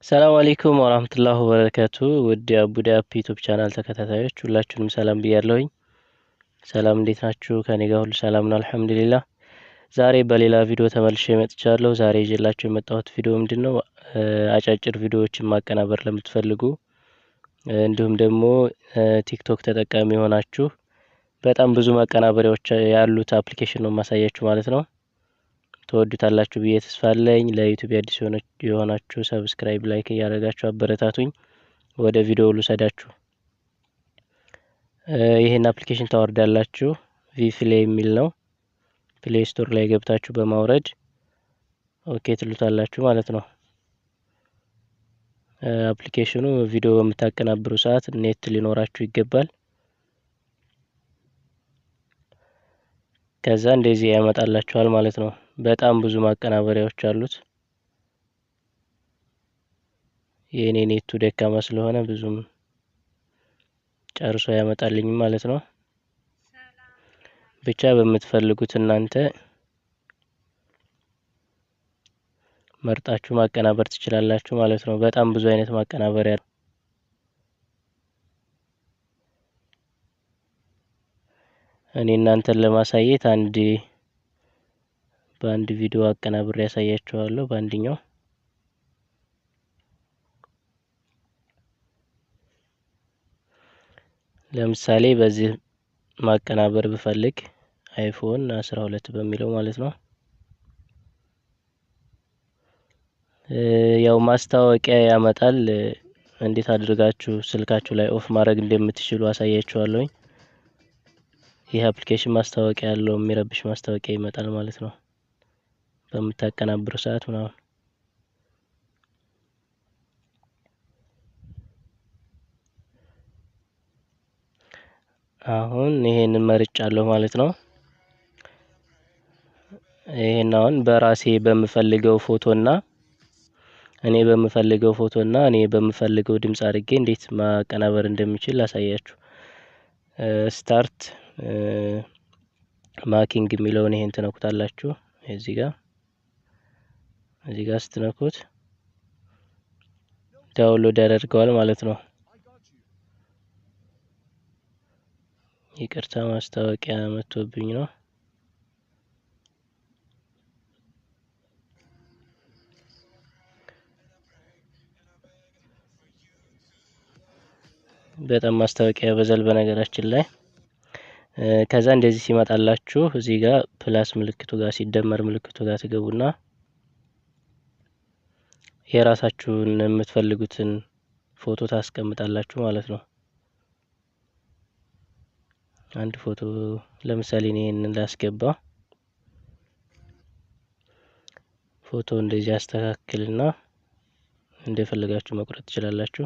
ሰላም አለይኩም ወራህመቱላሂ ወበረካቱ። ውድ የአቡዳ ዩቲዩብ ቻናል ተከታታዮች ሁላችሁንም ሰላም ብያለሁኝ። ሰላም እንዴት ናችሁ? ከኔ ጋር ሁሉ ሰላም ነው አልሐምዱሊላህ። ዛሬ በሌላ ቪዲዮ ተመልሼ መጥቻለሁ። ዛሬ ይዤላችሁ የመጣሁት ቪዲዮ ምንድነው? አጫጭር ቪዲዮዎችን ማቀናበር ለምትፈልጉ እንዲሁም ደግሞ ቲክቶክ ተጠቃሚ ሆናችሁ በጣም ብዙ ማቀናበሪያዎች ያሉት አፕሊኬሽን ነው ማሳያችሁ ማለት ነው። ተወዱታላችሁ ብዬ ተስፋ አለኝ። ለዩቲዩብ አዲስ የሆናችሁ ሰብስክራይብ፣ ላይክ እያደረጋችሁ አበረታቱኝ። ወደ ቪዲዮው ልውሰዳችሁ። ይሄን አፕሊኬሽን ታወርዳላችሁ። ቪፍሌይ የሚል ነው። ፕሌይ ስቶር ላይ ገብታችሁ በማውረድ ኦኬ ትሉታላችሁ ማለት ነው። አፕሊኬሽኑ ቪዲዮ በምታቀናብሩ ሰዓት ኔት ሊኖራችሁ ይገባል። ከዛ እንደዚህ ያመጣላችኋል ማለት ነው። በጣም ብዙ ማቀናበሪያዎች አሉት። የኔ ኔቱ ደካማ ስለሆነ ብዙም ጨርሶ ያመጣልኝ ማለት ነው። ብቻ በምትፈልጉት እናንተ መርጣችሁ ማቀናበር ትችላላችሁ ማለት ነው። በጣም ብዙ አይነት ማቀናበሪያ ነው። እኔ እናንተን ለማሳየት በአንድ ቪዲዮ አቀናብሬ ያሳያችኋለሁ። በአንድኛው ለምሳሌ በዚህ ማቀናበር ብፈልግ አይፎን 12 በሚለው ማለት ነው። ያው ማስታወቂያ ያመጣል። እንዴት አድርጋችሁ ስልካችሁ ላይ ኦፍ ማድረግ እንደምትችሉ አሳያችኋለሁኝ። ይህ አፕሊኬሽን ማስታወቂያ ያለው የሚረብሽ ማስታወቂያ ይመጣል ማለት ነው በምታቀናብሩ ሰዓት ምናምን። አሁን ይሄንን መርጫለሁ ማለት ነው። ይሄን አሁን በራሴ በምፈልገው ፎቶና እኔ በምፈልገው ድምጽ አድርጌ እንዴት ማቀናበር እንደምችል አሳያችሁ። ስታርት ማኪንግ የሚለውን ይሄን ትነኩታላችሁ። እዚህ ጋር ስትነኩት ዳውንሎድ ያደርገዋል ማለት ነው። ይቅርታ ማስታወቂያ መጥቶብኝ ነው። በጣም ማስታወቂያ ያበዛል በነገራችን ላይ። ከዛ እንደዚህ ሲመጣላችሁ እዚህ ጋር ፕላስ ምልክቱ ጋር ሲደመር ምልክቱ ጋር ትገቡና የራሳችሁን የምትፈልጉትን ፎቶ ታስቀምጣላችሁ ማለት ነው። አንድ ፎቶ ለምሳሌ እኔን ላስገባ። ፎቶ እንደዚህ አስተካክልና እንደፈለጋችሁ መቁረጥ ትችላላችሁ።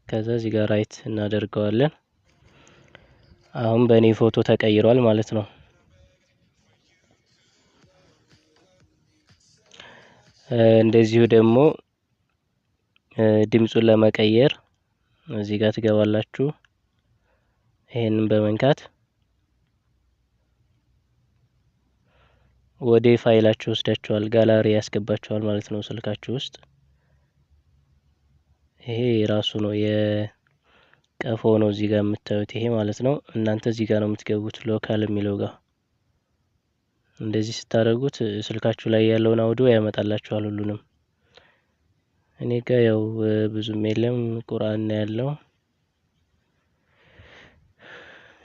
ከዛ እዚህ ጋር ራይት እናደርገዋለን። አሁን በእኔ ፎቶ ተቀይሯል ማለት ነው። እንደዚሁ ደግሞ ድምጹን ለመቀየር እዚህ ጋር ትገባላችሁ። ይሄንን በመንካት ወደ ፋይላችሁ ወስዳችኋል፣ ጋላሪ ያስገባችኋል ማለት ነው ስልካችሁ ውስጥ። ይሄ ራሱ ነው የቀፎ ነው እዚህ ጋር የምታዩት ይሄ ማለት ነው። እናንተ እዚህ ጋር ነው የምትገቡት ሎካል የሚለው ጋር። እንደዚህ ስታደርጉት ስልካችሁ ላይ ያለውን አውዲዮ ያመጣላችኋል ሁሉንም። እኔ ጋር ያው ብዙም የለም ቁርአን ነው ያለው።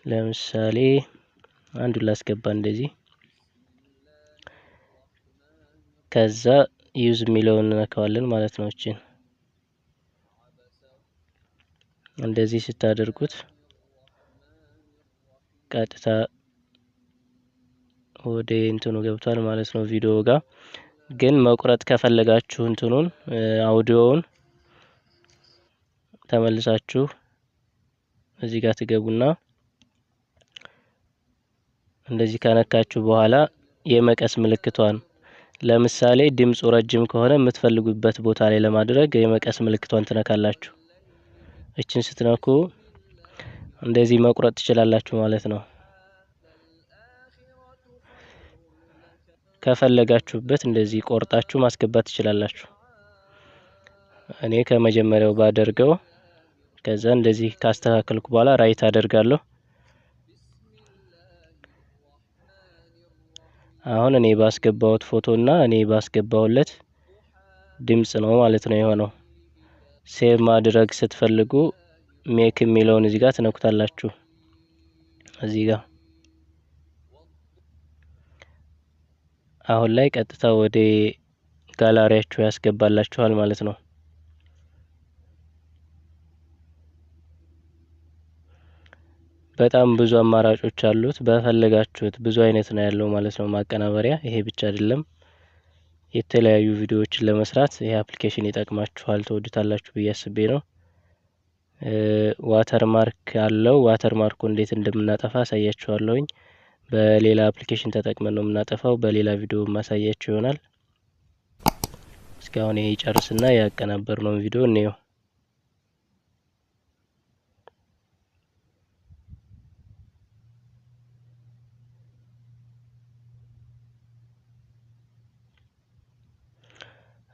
ለምሳሌ አንዱን ላስገባ እንደዚህ። ከዛ ዩዝ የሚለውን እንነካዋለን ማለት ነው። እቺን እንደዚህ ስታደርጉት ቀጥታ ወደ እንትኑ ገብቷል ማለት ነው ቪዲዮ ጋር። ግን መቁረጥ ከፈለጋችሁ እንትኑን አውዲዮውን ተመልሳችሁ እዚህ ጋር ትገቡና እንደዚህ ከነካችሁ በኋላ የመቀስ ምልክቷን ለምሳሌ ድምጹ ረጅም ከሆነ የምትፈልጉበት ቦታ ላይ ለማድረግ የመቀስ ምልክቷን ትነካላችሁ። እቺን ስትነኩ እንደዚህ መቁረጥ ትችላላችሁ ማለት ነው። ከፈለጋችሁበት እንደዚህ ቆርጣችሁ ማስገባት ትችላላችሁ። እኔ ከመጀመሪያው ባደርገው ከዛ እንደዚህ ካስተካከልኩ በኋላ ራይት አደርጋለሁ። አሁን እኔ ባስገባውት ፎቶና እኔ ባስገባውለት ድምጽ ነው ማለት ነው የሆነው። ሴቭ ማድረግ ስትፈልጉ ሜክ የሚለውን እዚህ ጋር ትነኩታላችሁ። እዚህ ጋር አሁን ላይ ቀጥታ ወደ ጋላሪያችሁ ያስገባላችኋል ማለት ነው። በጣም ብዙ አማራጮች አሉት። በፈለጋችሁት ብዙ አይነት ነው ያለው ማለት ነው ማቀናበሪያ። ይሄ ብቻ አይደለም፣ የተለያዩ ቪዲዮዎችን ለመስራት ይሄ አፕሊኬሽን ይጠቅማችኋል፣ ተወዱታላችሁ ብዬ አስቤ ነው። ዋተር ማርክ አለው። ዋተር ማርኩ እንዴት እንደምናጠፋ አሳያችኋለሁኝ። በሌላ አፕሊኬሽን ተጠቅመን ነው የምናጠፋው። በሌላ ቪዲዮ ማሳያችሁ ይሆናል። እስካሁን ይሄ ይጨርስና ያቀናበርነው ቪዲዮ እንየው።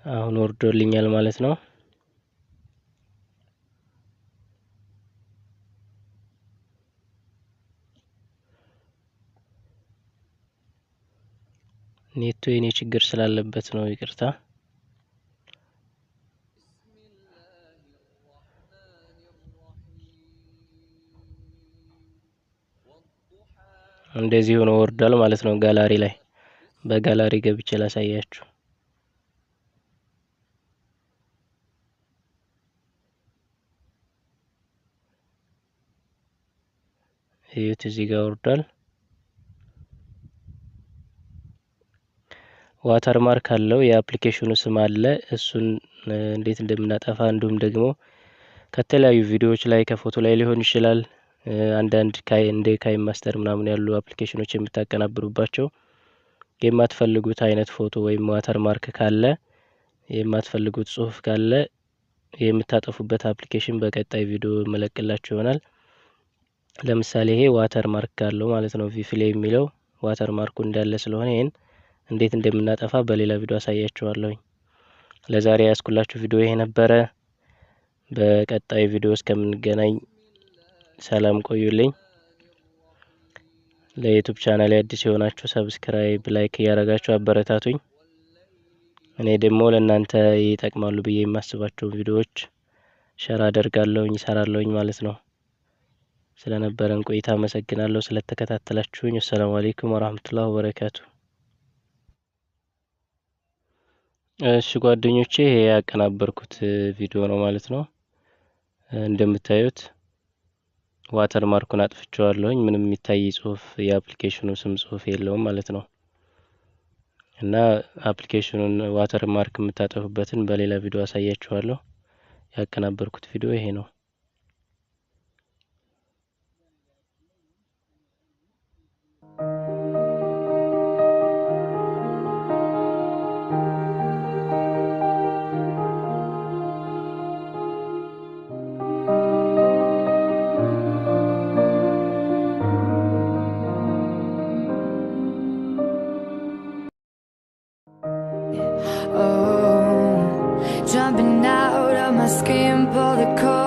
አሁን ወርዶልኛል ማለት ነው። ኔቱ የኔ ችግር ስላለበት ነው፣ ይቅርታ። እንደዚህ ሆኖ ወርዷል ማለት ነው። ጋላሪ ላይ በጋላሪ ገብቼ ላሳያችሁ። እዩት፣ እዚህ ጋር ወርዷል። ዋተር ማርክ አለው። የአፕሊኬሽኑ ስም አለ። እሱን እንዴት እንደምናጠፋ እንዲሁም ደግሞ ከተለያዩ ቪዲዮዎች ላይ ከፎቶ ላይ ሊሆን ይችላል። አንዳንድ እንደ ካይ ማስተር ምናምን ያሉ አፕሊኬሽኖች የምታቀናብሩባቸው የማትፈልጉት አይነት ፎቶ ወይም ዋተር ማርክ ካለ፣ የማትፈልጉት ጽሁፍ ካለ የምታጠፉበት አፕሊኬሽን በቀጣይ ቪዲዮ መለቅላችሁ ይሆናል። ለምሳሌ ይሄ ዋተር ማርክ አለው ማለት ነው። ቪፍሌይ የሚለው ዋተር ማርኩ እንዳለ ስለሆነ ይሄን እንዴት እንደምናጠፋ በሌላ ቪዲዮ አሳያችኋለሁኝ። ለዛሬ ያስኩላችሁ ቪዲዮ ይሄ ነበረ። በቀጣይ ቪዲዮ እስከምንገናኝ ሰላም ቆዩልኝ። ለዩቲዩብ ቻናል አዲስ የሆናችሁ ሰብስክራይብ፣ ላይክ እያደረጋችሁ አበረታቱኝ። እኔ ደግሞ ለእናንተ ይጠቅማሉ ብዬ የማስባቸው ቪዲዮዎች ሸር አደርጋለሁኝ፣ እሰራለሁኝ ማለት ነው። ስለነበረን ቆይታ አመሰግናለሁ ስለተከታተላችሁኝ። አሰላሙ አለይኩም ወራህመቱላሂ ወበረካቱ። እሺ ጓደኞቼ፣ ይሄ ያቀናበርኩት ቪዲዮ ነው ማለት ነው። እንደምታዩት ዋተር ማርኩን አጥፍቼዋለሁኝ። ምንም የሚታይ ጽሁፍ የአፕሊኬሽኑ ስም ጽሁፍ የለውም ማለት ነው። እና አፕሊኬሽኑን ዋተር ማርክ የምታጠፉበትን በሌላ ቪዲዮ አሳያችኋለሁ። ያቀናበርኩት ቪዲዮ ይሄ ነው። Jumping out of my skin, pull the cord.